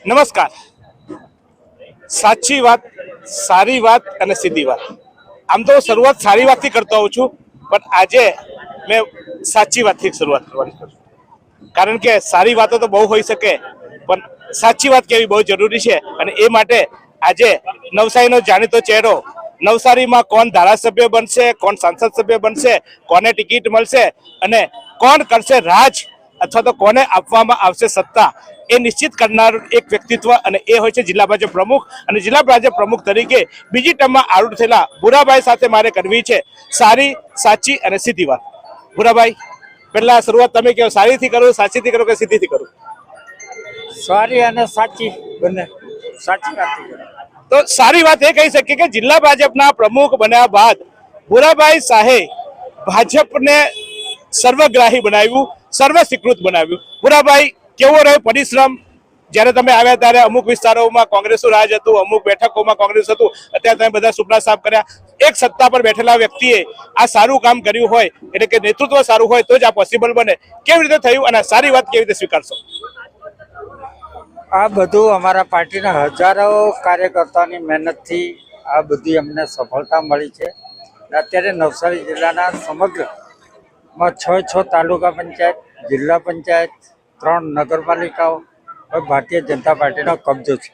નમસ્કાર. સાચી વાત, સારી વાત અને સીધી વાત. આમ તો શરૂઆત સારી વાતથી કરતો હોઉં છું, પણ આજે મેં સાચી વાતથી શરૂઆત કરવાની છું. કારણ કે સારી વાતો તો બહુ હોઈ શકે, પણ સાચી વાત કેવી બહુ જરૂરી છે. અને એ માટે આજે નવસારીનો જાણીતો ચહેરો, નવસારીમાં કોણ ધારાસભ્ય બનશે, કોણ સાંસદ સભ્ય બનશે, કોને ટિકિટ મળશે અને કોણ કરશે રાજ અથવા તો કોને આપવામાં આવશે સત્તા, એ નિશ્ચિત કરનાર એક વ્યક્તિત્વ, અને એ હોય છે જિલ્લા ભાજપ પ્રમુખ. અને જિલ્લા ભાજપ પ્રમુખ તરીકે બીજી ટર્મમાં આરૂઢ થયેલા ભૂરાભાઈ સાથે મારે કરવી છે સારી, સાચી અને સીધી વાત. ભૂરાભાઈ, પહેલા શરૂઆત તમે કહો, સારીથી કરું, સાચીથી કરું કે સીધીથી કરું? સારી અને સાચી બંને. સાચી વાત તો સારી વાત એ કહી શકીએ કે જિલ્લા ભાજપના પ્રમુખ બન્યા બાદ ભૂરાભાઈ શાહે ભાજપને સર્વગ્રાહી બનાવ્યું, સર્વ સ્વીકૃત બનાવ્યું. ભૂરાભાઈ, કેવો રહ્યો પરિશ્રમ? જ્યારે તમે આવ્યા ત્યારે અમુક વિસ્તારોમાં કોંગ્રેસનું રાજ હતું, અમુક બેઠકોમાં કોંગ્રેસ હતું, અત્યારે તમે બધા સુપડા સાફ કર્યા. એક સત્તા પર બેઠેલા વ્યક્તિએ આ સારું કામ કર્યું હોય, એટલે કે નેતૃત્વ સારું હોય તો જ આ પોસિબલ બને. કેવી રીતે થયું અને સારી વાત કેવી રીતે સ્વીકારશો? આ બધું અમારા પાર્ટીના હજારો કાર્યકર્તાની મહેનતથી આ બધી અમને સફળતા મળી છે. અત્યારે નવસારી જિલ્લાના સમગ્રમાં છ તાલુકા પંચાયત, જિલ્લા પંચાયત, 3 નગરપાલિકાઓ ભારતીય જનતા પાર્ટીનો કબજો છે.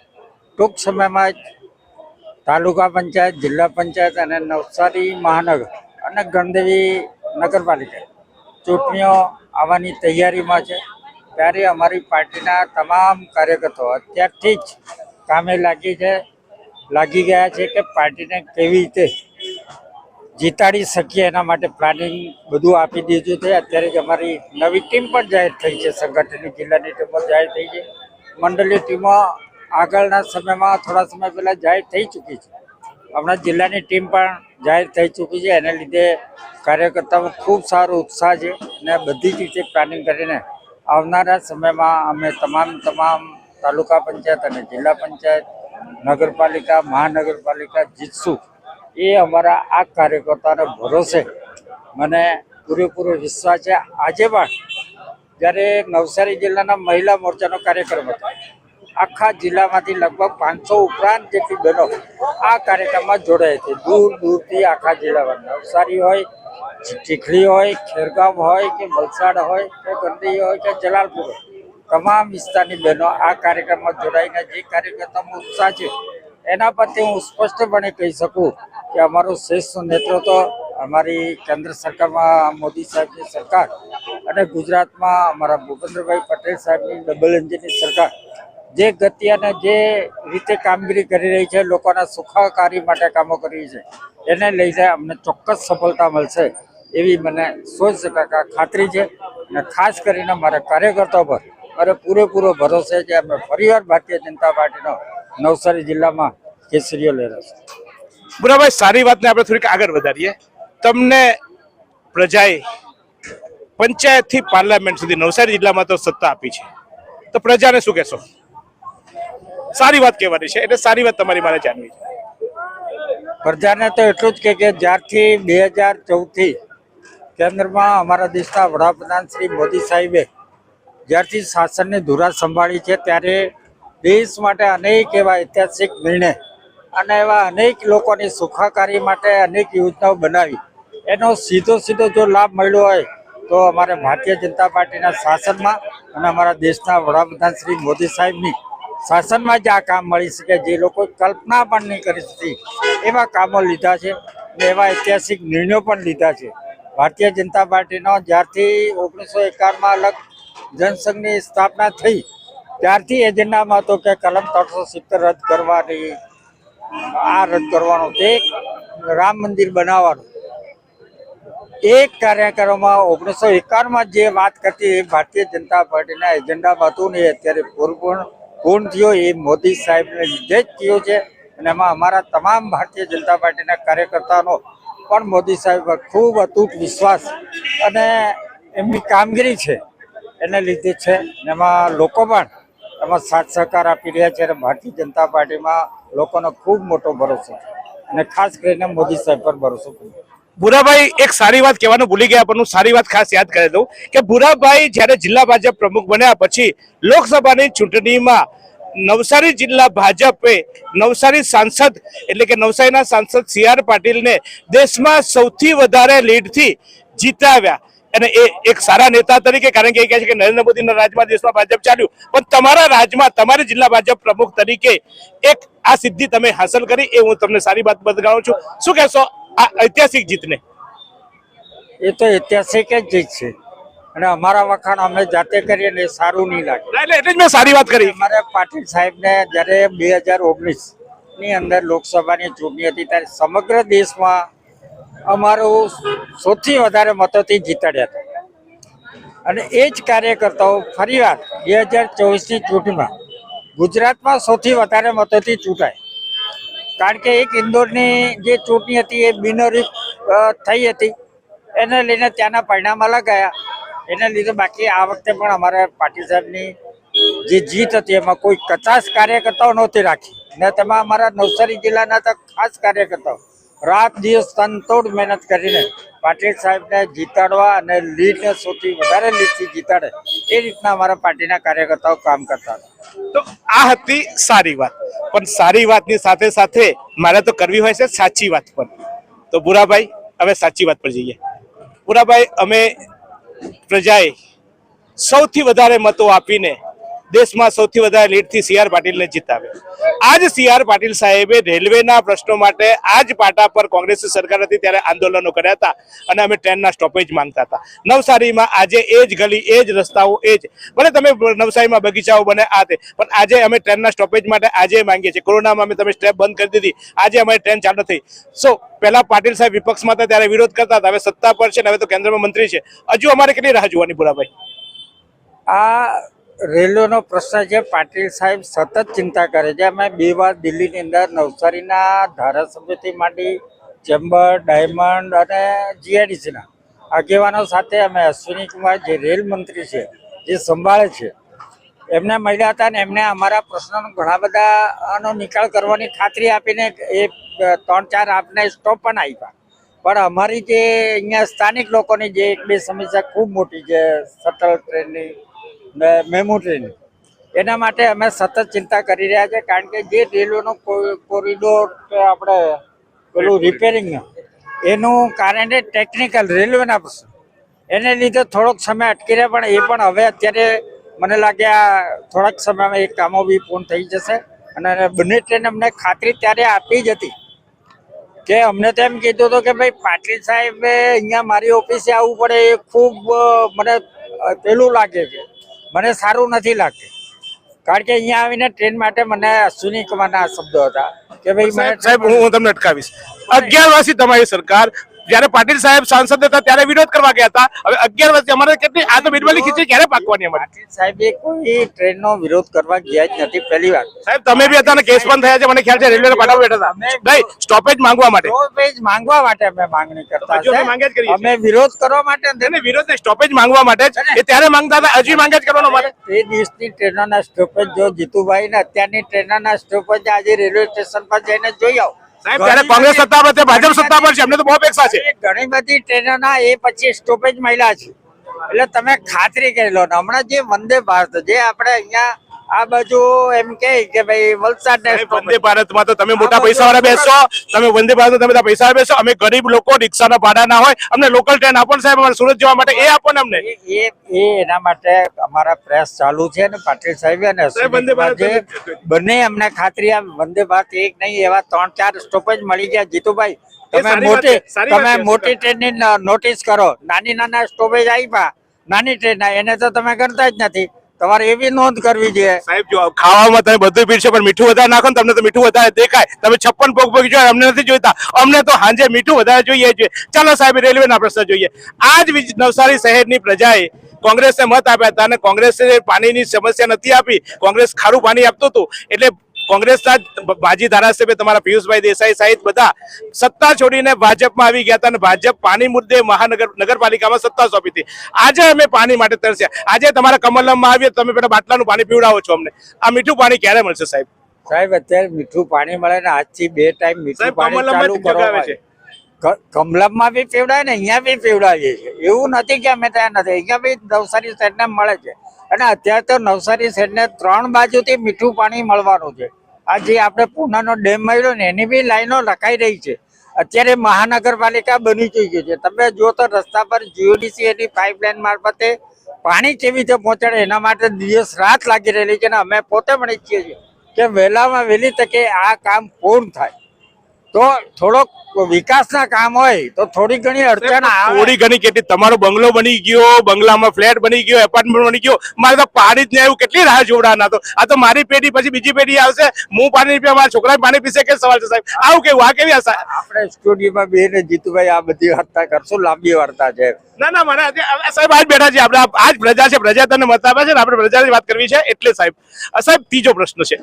ટૂંક સમયમાં જ તાલુકા પંચાયત, જિલ્લા પંચાયત અને નવસારી મહાનગર અને ગણદેવી નગરપાલિકા ચૂંટણીઓ આવવાની તૈયારીમાં છે. ત્યારે અમારી પાર્ટીના તમામ કાર્યકર્તાઓ અત્યારથી જ કામે લાગી ગયા છે કે પાર્ટીને કેવી રીતે જીતાડી શકીએ એના માટે પ્લાનિંગ બધું આપી દીધું છે. અત્યારે જ અમારી નવી ટીમ પણ જાહેર થઈ છે. સંગઠનની જિલ્લાની ટીમો જાહેર થઈ છે. મંડળની ટીમો આગળના સમયમાં થોડા સમય પહેલાં જાહેર થઈ ચૂકી છે. હમણાં જિલ્લાની ટીમ પણ જાહેર થઈ ચૂકી છે. એને લીધે કાર્યકર્તાઓમાં ખૂબ સારો ઉત્સાહ છે અને બધી જ રીતે પ્લાનિંગ કરીને આવનારા સમયમાં અમે તમામ તાલુકા પંચાયત અને જિલ્લા પંચાયત, નગરપાલિકા, મહાનગરપાલિકા જીતશું. એ અમારા આ કાર્યકર્તાનો ભરોસે મને પૂરેપૂરો વિશ્વાસ છે. આજે પણ જ્યારે નવસારી જિલ્લાના મહિલા મોરચાનો કાર્યક્રમ હતો, આખા જિલ્લામાંથી લગભગ 500 ઉપરાંત જેટલી બહેનો આ કાર્યક્રમમાં જોડાય છે. દૂર દૂરથી આખા જિલ્લામાં, નવસારી હોય, ચીખલી હોય, ખેરગામ હોય કે વલસાડ હોય કે ગંડી હોય કે જલાલપુર હોય, તમામ વિસ્તારની બહેનો આ કાર્યક્રમમાં જોડાઈને જે કાર્યકર્તામાં ઉત્સાહ છે એના પરથી હું સ્પષ્ટપણે કહી શકું કે અમારું શ્રેષ્ઠ નેતૃત્વ અમારી કેન્દ્ર સરકારમાં મોદી સાહેબની સરકાર અને ગુજરાતમાં અમારા ભૂપેન્દ્રભાઈ પટેલ સાહેબની ડબલ એન્જિનની સરકાર જે ગતિ અને જે રીતે કામગીરી કરી રહી છે, લોકોના સુખાકારી માટે કામો કરી રહી છે, એને લઈને અમને ચોક્કસ સફળતા મળશે એવી મને 100% ખાતરી છે. અને ખાસ કરીને મારા કાર્યકર્તાઓ પર મારે પૂરેપૂરો ભરોસો છે. અમે ફરીવાર ભારતીય જનતા પાર્ટીનો નવસારી જિલ્લામાં કેસરીઓ લહેરાશે. ભૂરાભાઈ, સારી વાતને આપણે થોડીક આગળ વધારીએ. તમને પ્રજાએ પંચાયતથી પાર્લામેન્ટ સુધી નવસારી જિલ્લામાં તો સત્તા આપી છે, તો પ્રજાને શું કહેશો? સારી વાત કહેવાની છે, એટલે સારી વાત તમારી મારે જાણવી છે. પ્રજાને તો એટલું જ કે જ્યારથી 2014થી કેન્દ્રમાં અમારા દેશના વડાપ્રધાન શ્રી મોદી સાહેબે જ્યારથી શાસનની ધુરા સંભાળી છે, ત્યારે દેશ માટે અનેક એવા ઐતિહાસિક નિર્ણય અને એવા અનેક લોકોની સુખાકારી માટે અનેક યોજનાઓ બનાવી. એનો સીધો જો લાભ મળ્યો હોય તો અમારે ભારતીય જનતા પાર્ટીના શાસનમાં અને અમારા દેશના વડાપ્રધાન શ્રી મોદી સાહેબની શાસનમાં જ આ કામ મળી શકે. જે લોકો કલ્પના પણ નહીં કરી શકી એવા કામો લીધા છે અને એવા ઐતિહાસિક નિર્ણયો પણ લીધા છે. ભારતીય જનતા પાર્ટીનો જ્યારથી 1951માં અલગ જનસંઘની સ્થાપના થઈ ત્યારથી એજન્ડામાં હતો કે કલમ 370 રદ કરવાની, આ રદ કરવાનો, તે રામ મંદિર બનાવવાનું. એક કાર્યક્રમમાં 1951માં જે વાત કરતી એ ભારતીય જનતા પાર્ટીના એજન્ડામાં હતું ને અત્યારે પૂર્ણ થયો. એ મોદી સાહેબને લીધે જ થયો છે. અને એમાં અમારા તમામ ભારતીય જનતા પાર્ટીના કાર્યકર્તાઓનો પણ મોદી સાહેબ પર ખૂબ અતૂટ વિશ્વાસ અને એમની કામગીરી છે એને લીધે છે. એમાં લોકો પણ એમાં સાથ સહકાર આપી રહ્યા છે અને ભારતીય જનતા પાર્ટીમાં લોકોનો ખૂબ મોટો ભરોસો છે અને ખાસ કરીને મોદી સાહેબ પર ભરોસો કર્યો. ભૂરાભાઈ, એક સારી વાત કહેવાનું ભૂલી ગયા, પણ હું સારી વાત ખાસ યાદ કરી દઉં કે ભૂરાભાઈ જ્યારે જિલ્લા ભાજપ પ્રમુખ બન્યા પછી લોકસભાની ચૂંટણીમાં નવસારી જિલ્લા ભાજપે નવસારી સાંસદ એટલે કે નવસારીના સાંસદ CR પાટીલને દેશમાં સૌથી વધારે લીડથી જીતાવ્યા અને એ એક સારા નેતા તરીકે, કારણ કે એ કહે છે કે નરેન્દ્ર મોદીના રાજમાં દેશમાં ભાજપ ચાલ્યું, પણ તમારા રાજમાં તમારી જિલ્લા ભાજપ પ્રમુખ તરીકે એક આ સિદ્ધિ તમે હાંસલ કરી, એ હું તમને સારી વાત બતાવું છું. શું કહેશો આ ઐતિહાસિક જીતને? એ તો ઐતિહાસિક જ જીત છે અને અમારા વખાણ અમે જાતે કરીએ ને એ સારું નહીં લાગે. એટલે જ મેં સારી વાત કરી. અમારે પાટીલ સાહેબને જ્યારે 2019 ની અંદર લોકસભાની ચૂંટણી હતી ત્યારે સમગ્ર દેશમાં અમારું સૌથી વધારે મતોથી જીતાડ્યા હતા અને એ જ કાર્યકર્તાઓ ફરીવાર 2024ની ચૂંટણીમાં ગુજરાતમાં સૌથી વધારે મતોથી ચૂંટાય. કારણ કે એક ઇન્દોરની જે ચૂંટણી હતી એ બિનહરીફ થઈ હતી, એને લઈને ત્યાંના પરિણામ અલગ આવ્યા. એને લીધે બાકી આ વખતે પણ અમારા પાટીલ સાહેબની જે જીત હતી એમાં કોઈ કચાશ કાર્યકર્તાઓ નહોતી રાખી ને તેમાં અમારા નવસારી જિલ્લાના તો ખાસ કાર્યકર્તાઓ રાત દિવસ તનતોડ મહેનત કરીને પાટીલ સાહેબને જીતાડવા અને લીડને સૌથી વધારે લીડથી જીતાડે એ રીતના અમારા પાર્ટીના કાર્યકર્તાઓ કામ કરતા હતા. તો આ હતી સારી વાત, પણ સારી વાતની સાથે સાથે મારે તો કરવી હોય છે સાચી વાત પણ. તો ભૂરાભાઈ હવે સાચી વાત પર જઈએ. ભૂરાભાઈ, અમે પ્રજાએ સૌથી વધારે મતો આપીને દેશમાં સૌથી વધારે લીડથી CR પાટીલને જીતાવ્યા. આજ CR પાટીલ સાહેબે રેલવેના પ્રશ્નો માટે આજ પાટા પર કોંગ્રેસની સરકાર હતી ત્યારે આંદોલનો કર્યા હતા અને અમે ટ્રેનના સ્ટોપેજ માંગતા હતા. નવસારીમાં આજે એ જ ગલી, એ જ રસ્તાઓ, એ જ ભલે તમે નવસારીમાં બગીચાઓ બને આ તે, પણ આજે અમે ટ્રેનના સ્ટોપેજ માટે આજે માંગીએ છીએ. કોરોનામાં અમે તમે સ્ટેપ બંધ કરી દીધી, આજે અમારી ટ્રેન ચાલુ થઈ. સો પહેલા પાટીલ સાહેબ વિપક્ષમાં હતા ત્યારે વિરોધ કરતા હતા, હવે સત્તા પર છે ને હવે તો કેન્દ્રમાં મંત્રી છે. હજુ અમારે કેટલી રાહ જોવાની ભૂરાભાઈ? આ રેલવેનો પ્રશ્ન છે. પાટીલ સાહેબ સતત ચિંતા કરે છે. અમે 2 વાર દિલ્હીની અંદર નવસારીના ધારાસભ્યથી માંડી ચેમ્બર, ડાયમંડ અને GIDCના આગેવાનો સાથે અમે અશ્વિની કુમાર જે રેલ મંત્રી છે જે સંભાળે છે એમને મળ્યા હતા અને એમને અમારા પ્રશ્નોનો ઘણા બધાનો નિકાલ કરવાની ખાતરી આપીને એ 3-4 આપને સ્ટોપ પણ આપ્યા. પણ અમારી જે અહીંયા સ્થાનિક લોકોની જે 1-2 સમસ્યા ખૂબ મોટી છે, શટલ ટ્રેનની ને મેમુ ટ્રેન, એના માટે અમે સતત ચિંતા કરી રહ્યા છે. કારણ કે જે રેલવેનો કોરિડોર આપણે પેલું રિપેરિંગ એનું કારણે ટેકનિકલ રેલવેના પ્રશ્ન એને લીધે થોડોક સમય અટકી રહ્યા, પણ એ પણ હવે અત્યારે મને લાગે આ થોડાક સમયમાં એ કામો બી પૂર્ણ થઈ જશે. અને બંને ટ્રેન અમને ખાતરી ત્યારે આપી જ હતી કે અમને તો એમ કીધું હતું કે ભાઈ પાટીલ સાહેબે અહીંયા મારી ઓફિસે આવવું પડે એ ખૂબ મને પેલું લાગે છે, મને સારું નથી લાગતું. કારણ કે અહીંયા આવીને ટ્રેન માટે મને અશ્વિની કુમારના શબ્દો હતા કે ભાઈ સાહેબ હું તમને અટકાવીશ. 11 વર્ષથી તમારી સરકાર, જયારે પાટીલ સાહેબ સાંસદ હતા ત્યારે વિરોધ કરવા ગયા હતા, હવે 11 વર્ષથી અમારે કેટલી આ તો બિરબલની ખીચડી ક્યારે પાકવાની? અમારી પાટીલ સાહેબે કોઈ ટ્રેનનો વિરોધ કરવા ગયા જ નથી. પહેલી વાત સાહેબ તમે બી હતા ને કેસ પણ થયા છે, મને ખ્યાલ છે. રેલવે પાટા બેઠા હતા ભાઈ સ્ટોપેજ માંગવા માટે. સ્ટોપેજ માંગવા માટે અમે માંગણી કરતા હજુ અમે માંગ્યા જ કરીએ છીએ. અમે વિરોધ કરવા માટે નથી. વિરોધ ને સ્ટોપેજ માંગવા માટે જ એ ત્યારે માંગતા હતા, હજી માંગે જ કરવાનો મારે. તે દિવસની ટ્રેનોના સ્ટોપેજ જો જીતુભાઈ ને અત્યારની ટ્રેનોના સ્ટોપેજ આજે રેલવે સ્ટેશન પર જઈને જોઈ આવો. સાહેબ ત્યારે કોંગ્રેસ સત્તા પર છે, ભાજપ સત્તા પર છે, અમને તો બહુ અપેક્ષા છે. ઘણી બધી ટ્રેનોના એ પછી સ્ટોપેજ મળ્યા છે, એટલે તમે ખાતરી કરી લો. હમણાં જે વંદે ભારત જે આપણે અહીંયા આ બાજુ એમ કે ભાઈ વલસાડ ને વંદે ભારતમાં તો તમે મોટા પૈસા વાળા બેસો, તમે વંદે ભારત તમે બધા પૈસા બેસો, અમે ગરીબ લોકો રિક્ષાના ભાડા ના હોય, અમને લોકલ ટ્રેન આપો ને સાહેબ, અમારે સુરત જવા માટે એ આપો ને અમને. એના માટે અમારા પ્રયાસ ચાલુ છે ને પાટીલ સાહેબ અને વંદે ભારત બંને અમને ખાતરી આમ વંદે ભારત એક નહીં એવા 3-4 સ્ટોપેજ મળી ગયા. જીતુભાઈ તમે મોટી ટ્રેનની નોટિસ કરો, નાના સ્ટોપેજ આપ્યા નાની ટ્રેન એને તો તમે કરતા જ નથી. તમારે એવી નોંધ કરવી જોઈએ. સાહેબ જો ખાવામાં તમે બધું પીરશો પણ મીઠું વધારે નાખો ને તમને તો મીઠું વધારે દેખાય. તમે 56 ભોગ જોઈએ, અમને નથી જોઈતા. અમને તો હાંજે મીઠું વધારે જોઈએ. ચાલો સાહેબ રેલવેના પ્રશ્ન જોઈએ. આજ નવસારી શહેરની પ્રજાએ કોંગ્રેસને મત આપ્યા હતા અને કોંગ્રેસે પાણીની સમસ્યા નથી આપી. કોંગ્રેસ ખારું પાણી આપતું હતું એટલે કોંગ્રેસના માજી ધારાસભ્ય તમારા પિયુષભાઈ દેસાઈ સહિત બધા સત્તા છોડીને ભાજપમાં આવી ગયા હતા અને ભાજપ પાણી મુદ્દે નગરપાલિકામાં સત્તા સોંપી હતી. આજે અમે પાણી માટે તરસ્યા. આજે તમારા કમલમમાં આવીએ તમે પેલા બાટલાનું પાણી પીવડાવો છો અમને. આ મીઠું પાણી ક્યારે મળશે સાહેબ? સાહેબ અત્યારે મીઠું પાણી મળે ને આજથી 2 ટાઈમ મીઠું પાણી ચાલુ કરવામાં આવે. કમલમમાં બી પીવડાય ને અહીંયા બી પીવડાવીએ છીએ. એવું નથી કે અમે ત્યાં નથી, અહીંયા બી નવસારી શહેરને મળે છે. અને અત્યારે તો નવસારી શહેરને 3 બાજુથી મીઠું પાણી મળવાનું છે. આ જે આપણે પૂનાનો ડેમ મળ્યો ને એની બી લાઈનો લખાઈ રહી છે. અત્યારે મહાનગરપાલિકા બની ચૂકી છે. તમે જો તો રસ્તા પર જીઓડીસી એની પાઇપલાઇન મારફતે પાણી કેવી રીતે પહોંચાડે એના માટે દિવસ રાત લાગી રહેલી છે. અને અમે પોતે પણ ઈચ્છીએ છીએ કે વહેલામાં વહેલી તકે આ કામ પૂર્ણ થાય. તો થોડોક વિકાસના કામ હોય તો થોડી ઘણી અડચણ આવે. થોડી ઘણી કેટલી, તમારો બંગલો બની ગયો, બંગલામાં ફ્લેટ બની ગયો, એપાર્ટમેન્ટ બની ગયો, મારે તો પાણી જ નહીં આવ્યું, કેટલી રાહ જોવડાના. તો આ તો મારી પેઢી પછી બીજી પેઢી આવશે, હું પાણી પીવા, મારા છોકરા પાણી પીશે, કે સવાલ છે સાહેબ? આવું કેવું? આ કેવી આશા? આપણે સ્ટુડિયોમાં બેને જીતુભાઈ આ બધી વાર્તા કરશું, લાંબી વાર્તા છે. ના ના, મને સાહેબ આજ બેઠા છે આપણે, આજ પ્રજા છે, પ્રજા તને મત આપે છે ને, આપણે પ્રજાની વાત કરવી છે એટલે સાહેબ. સાહેબ ત્રીજો પ્રશ્ન છે,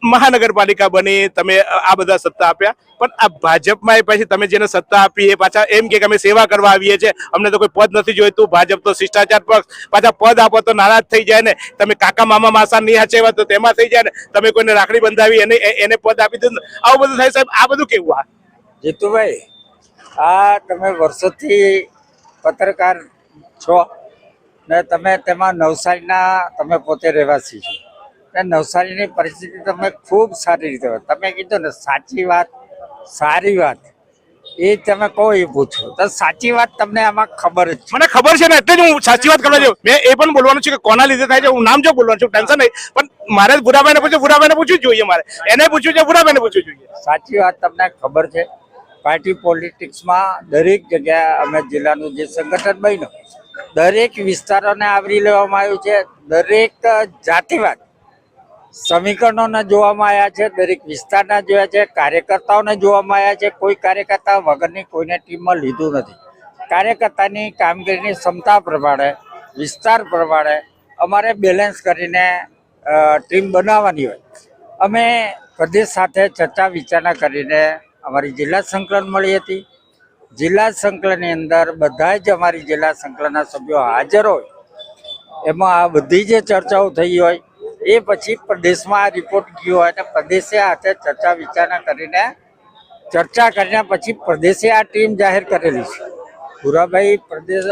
મહાનગરપાલિકા બની, તમે આ બધા સત્તા આપ્યા, પણ આ ભાજપમાં એ પછી તમે જેને સત્તા આપી એ પાછા એમ કે અમે સેવા કરવા આવીએ છીએ, અમને તો કોઈ પદ નથી જોઈતું, ભાજપ તો શિષ્ટાચાર પક્ષ, પાછા પદ આપો તો નારાજ થઈ જાય ને, તમે કાકા મામા માસા નહીં હાચેવા તો તેમાં થઈ જાય ને, તમે કોઈને રાખડી બંધાવી એને પદ આપી દીધું, આવું બધું થાય સાહેબ. આ બધું કેવું? આ જીતુભાઈ, આ તમે વર્ષોથી પત્રકાર છો ને તમે તેમાં નવસારીના તમે પોતે રહેવાસી છો. નવસારીની પરિસ્થિતિ તમે ખૂબ સારી રીતે, તમે કીધું ને સાચી વાત, સારી વાત, એ તમે કહો એ પૂછો તો સાચી વાત તમને આમાં ખબર જ છે. મને ખબર છે ને, એટલે જ હું સાચી વાત કરવા જાઉં. મેં એ પણ બોલવાનું છે કે કોના લીધે થાય છે, હું નામ જો બોલવાનું છું, ટેન્શન નહીં, પણ મારે ભૂરાભાઈને પૂછ્યું, ભૂરાભાઈને પૂછવું જ જોઈએ, મારે એને પૂછ્યું છે, ભૂરાભાઈને પૂછવું જોઈએ. સાચી વાત તમને ખબર છે. પાર્ટી પોલિટિક્સમાં દરેક જગ્યાએ અમે જિલ્લાનું જે સંગઠન બન્યું, દરેક વિસ્તારોને આવરી લેવામાં આવ્યું છે. દરેક જાતિવાદ સમીકરણોને જોવામાં આવ્યા છે, દરેક વિસ્તારના જોયા છે, કાર્યકર્તાઓને જોવામાં આવ્યા છે. કોઈ કાર્યકર્તા વગરની કોઈને ટીમમાં લીધું નથી. કાર્યકર્તાની કામગીરીની ક્ષમતા પ્રમાણે, વિસ્તાર પ્રમાણે અમારે બેલેન્સ કરીને ટીમ બનાવવાની હોય. અમે પ્રદેશ સાથે ચર્ચા વિચારણા કરીને અમારી જિલ્લા સંકલન મળી હતી. જિલ્લા સંકલનની અંદર બધા જ અમારી જિલ્લા સંકલનના સભ્યો હાજર હોય. એમાં આ બધી જે ચર્ચાઓ થઈ હોય એ પછી પ્રદેશમાં આ રિપોર્ટ ગયો હોય અને પ્રદેશે હાથે ચર્ચા વિચારણા કરીને પછી પ્રદેશે આ ટીમ જાહેર કરેલી છે. ભૂરાભાઈ પ્રદેશ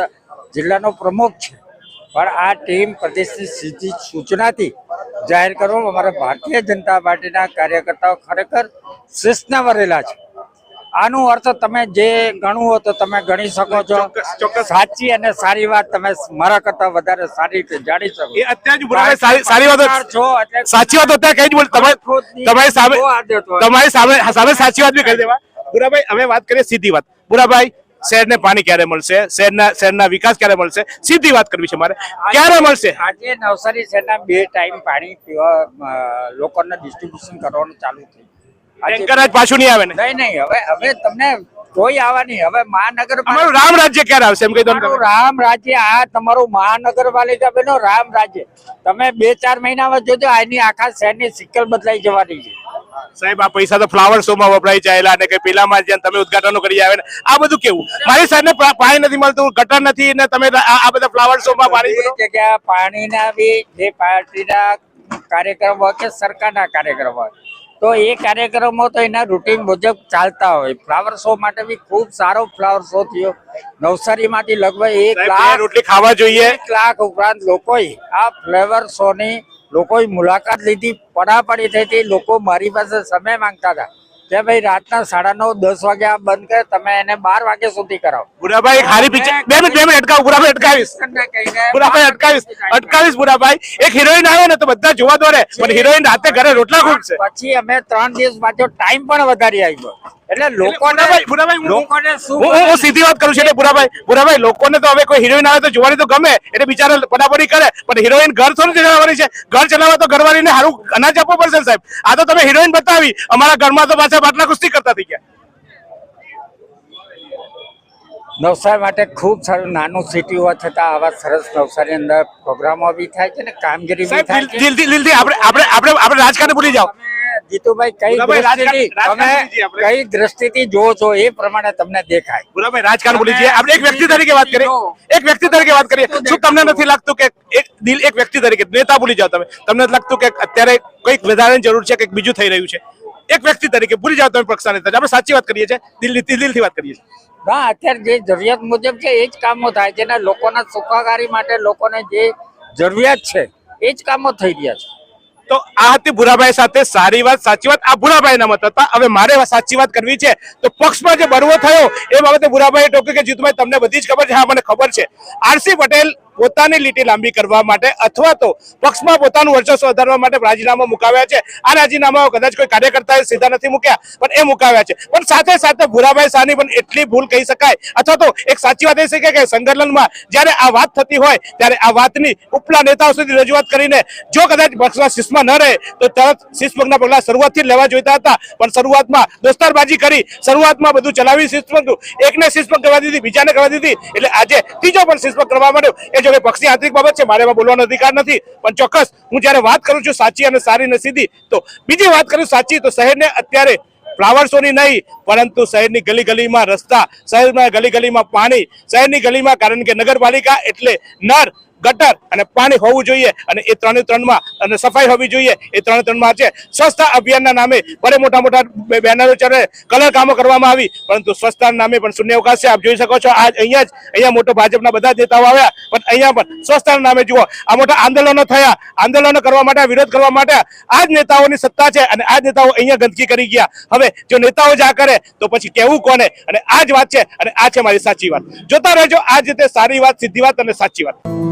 જિલ્લાનો પ્રમુખ છે, પણ આ ટીમ પ્રદેશની સીધી સૂચનાથી જાહેર કરવામાં અમારા ભારતીય જનતા પાર્ટીના કાર્યકર્તાઓ ખરેખર શિસ્તના વરેલા છે. આનો અર્થ તમે જે ગણવું હોય તો તમે ગણી શકો છો. સાચી અને સારી વાત તમે મારા કરતા વધારે સારી રીતે જાણી શકો. એ અત્યારે જ ભૂરાભાઈ સારી વાત છો એટલે સાચી વાત અત્યારે કઈ જ બોલ, તમારી સામે સાચી વાત બી કરી દેવા. ભૂરાભાઈ હવે વાત કરીએ સીધી વાત. ભૂરાભાઈ, શહેરને પાણી ક્યારે મળશે? શહેરના વિકાસ ક્યારે મળશે? સીધી વાત કરવી છે મારે, ક્યારે મળશે? આજે નવસારી શહેરના 2 ટાઈમ પાણી પીવા લોકોને ડિસ્ટ્રીબ્યુશન કરવાનું ચાલુ થયું. ટેન્કર જ પાછું નહીં આવે ને? નહીં, હવે તમને કોઈ આવવાની. હવે મહાનગરપાલિકા, અમારું રામ રાજ્ય ક્યારે આવશે એમ કહી દો ને તમે. રામ રાજ્ય, આ તમારું મહાનગરપાલિકા બનો રામ રાજ્ય. તમે 2-4 મહિનામાં જોજો આની આખા શહેરની સિકલ બદલાઈ જવાની છે. સાહેબ, આ પૈસા તો ફ્લાવર શો માં વપરાઈ ચાલેલા ને કઈ પેલામાં જ્યાં તમે ઉદઘાટનો કરી આવે ને આ બધું કેવું? મારી સાહેબને પાણી નથી મળતું, ગટર નથી ને તમે આ બધા ફ્લાવર શો માં પાણી એ જગ્યા પાણીના બી જે પાર્ટીના કાર્યક્રમ હોય કે સરકારના કાર્યક્રમ હોય તો એ કાર્યક્રમો તો એના રૂટીન મુજબ ચાલતા હોય. ફ્લાવર શો માટે બી ખૂબ સારો ફ્લાવર શો થયો. નવસારીમાંથી લગભગ 1 લાખ રોટલી ખાવા જોઈએ. 1 લાખ ઉપરાંત લોકોએ આ ફ્લેવર શો ની લોકોએ મુલાકાત લીધી, પડાપડી થઈ હતી. લોકો મારી પાસે સમય માંગતા હતા કે ભાઈ રાતના 9:30-10 વાગ્યા બંધ કરે, તમે એને 12 વાગ્યા સુધી કરાવો. ભૂરાભાઈ ખાલી પિક્ચર 2 મિનિટ અટકાવ. ભૂરાભાઈ અટકાવીશ. ભૂરાભાઈ, એક હિરોઈન આવે ને તો બધા જોવા દોડે, પણ હિરોઈન રાતે ઘરે રોટલા ખૂટશે. પછી અમે 3 દિવસ પાછો ટાઈમ પણ વધારી આવ્યો. એટલે લોકોને શું, હું સીધી વાત કરું છું. એટલે ભૂરાભાઈ લોકોને તો હવે કોઈ હિરોઈન આવે તો જોવાની તો ગમે, એટલે બિચારા પડાપડી કરે, પણ હિરોઈન ઘર થોડું ચલાવવાની છે. ઘર ચલાવવા તો ઘરવાળીને સારું અનાજ આપવું પડશે ને સાહેબ. આ તો તમે હિરોઈન બતાવી, અમારા ઘરમાં તો પાછા બાટલા કુસ્તી કરતા થઈ ગયા. નવસારી માટે ખૂબ સારું નાનું સિટી હોવા છતાં આવા સરસ નવસારી અંદર પ્રોગ્રામો બી થાય છે ને કામગીરી બી થાય છે. દિલથી આપણે રાજકારણ ભૂલી જાઓ. જીતુભાઈ, કઈ દ્રષ્ટિથી જોવો છો એ પ્રમાણે તમને દેખાય. ભૂરાભાઈ, રાજકારણ ભૂલી જઈએ, આપણે એક વ્યક્તિ તરીકે વાત કરીએ. શું તમને નથી લાગતું કે એક વ્યક્તિ તરીકે નેતા ભૂલી જાઓ તમે, તમને નથી લાગતું કે અત્યારે કઈક વધારાની જરૂર છે, કંઈક બીજું થઈ રહ્યું છે? એક વ્યક્તિ તરીકે ભૂલી જાઓ તમે પક્ષના નેતા છો. આપણે સાચી વાત કરીએ છીએ, દિલથી વાત કરીએ છીએ. ના, અત્યારે જે જરૂરિયાત મુજબ છે એ જ કામો થાય છે ને, લોકોના સુખાકારી માટે લોકોને જે જરૂરિયાત છે એ જ કામો થઈ રહ્યા છે. તો આ હતી ભૂરાભાઈ સાથે સારી વાત સાચી વાત. આ ભૂરાભાઈના મત હતા. હવે મારે સાચી વાત કરવી છે તો પક્ષમાં જે બળવો થયો એ બાબતે ભૂરાભાઈ ટોક્યું કે જીતુભાઈ તમને બધી જ ખબર છે. હા, મને ખબર છે. આરસી પટેલ પોતાની લીટી લાંબી કરવા માટે અથવા તો પક્ષમાં પોતાનું વર્ચસ્વ વધારવા માટે રાજીનામા મુકાવ્યા છે. આ રાજીનામાઓ કદાચ કોઈ કાર્યકર્તાએ સીધા નથી મૂક્યા, પણ એ મુકાવ્યા છે. પણ સાથે સાથે ભૂરાભાઈ સાની પણ એટલી ભૂલ કહી શકાય અથવા તો એક સાચી વાત એ છે કે સંગઠનમાં જ્યારે આ વાત થતી હોય ત્યારે આ વાતની ઉપલા નેતાઓ સુધી રજૂઆત કરીને જો કદાચ પક્ષના શિસ્તમાં ન રહે તો તરત શિસ્તભંગના પગલા શરૂઆતથી જ લેવા જોઈતા હતા. પણ શરૂઆતમાં દોસ્તારબાજી કરી, શરૂઆતમાં બધું ચલાવી શિસ્તભંગ, એકને શિસ્તભંગ કરવા દીધી, બીજાને કરવા દીધી, એટલે આજે ત્રીજો પણ શિસ્તભંગ કરવા માંડ્યો. એ જો કે પક્ષની આંતરિક બાબત છે, મારે એમાં બોલવાનો અધિકાર નથી. પણ ચોક્કસ હું જ્યારે વાત કરું છું સાચી અને સારી ને સીધી, તો બીજી વાત કરું સાચી તો શહેરને અત્યારે ફ્લાવર શોની નહીં પરંતુ શહેરની ગલી ગલીમાં રસ્તા, શહેરમાં ગલી ગલીમાં પાણી, શહેરની ગલીમાં, કારણ કે નગરપાલિકા એટલે નર, ગટર અને પાણી હોવું જોઈએ અને એ ત્રણે ત્રણમાં અને સફાઈ હોવી જોઈએ. એ ત્રણે ત્રણમાં છે. સ્વચ્છતા અભિયાનના નામે ભલે મોટા મોટા બેનરો ચડે, કલર કામો કરવામાં આવી, પરંતુ સ્વચ્છતાના નામે પણ શૂન્યાવકાશ છે. આપ જોઈ શકો છો આજ અહીંયા મોટો ભાજપના બધા જ નેતાઓ આવ્યા, પણ અહીંયા પણ સ્વચ્છતાના નામે જુઓ આ મોટા આંદોલનો થયા. આંદોલનો કરવા માટે, વિરોધ કરવા માટે આ જ નેતાઓની સત્તા છે અને આ જ નેતાઓ અહીંયા ગંદકી કરી ગયા. હવે જો નેતાઓ જ આ કરે તો પછી કેવું કોને? અને આ જ વાત છે અને આ છે મારી સાચી વાત. જોતા રહેજો આ જ રીતે સારી વાત, સીધી વાત અને સાચી વાત.